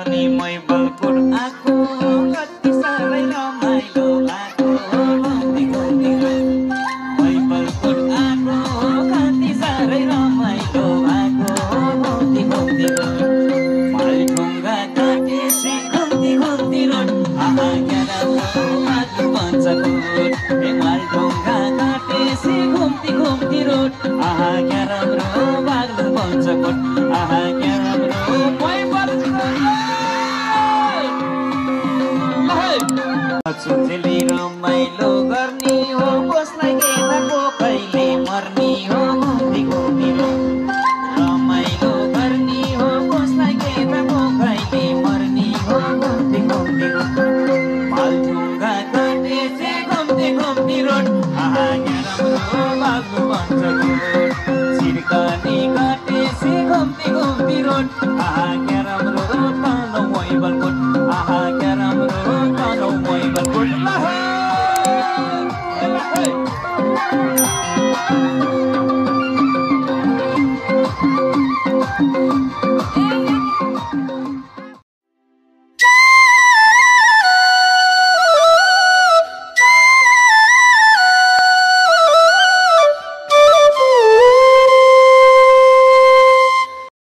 गर्ने मैबलपुर आको कति साह्रै रमाइलो भएको घुम्ती घुम्ती मैबलपुर आको कति साह्रै रमाइलो भएको घुम्ती घुम्ती मालढुङ्गा काटेसी घुम्ती घुम्ती रोड आहा क्या राम्रो बाटो पञ्चकोट मालढुङ्गा काटेसी घुम्ती घुम्ती रोड आहा क्या राम्रो बाटो पञ्चकोट आहा क्या राम्रो चुचेली रमाइलो गर्ने हो कसलाई के थाको कहिले मर्ने हो घुम्ती घुम्ती रमाइलो गर्ने हो कसलाई के थाको कहिले मर्ने हो घुम्ती घुम्ती मालढुङ्गा काटेसी घुम्ती घुम्ती रोड आहा क्या राम्रो बाग्लो पञ्चकोट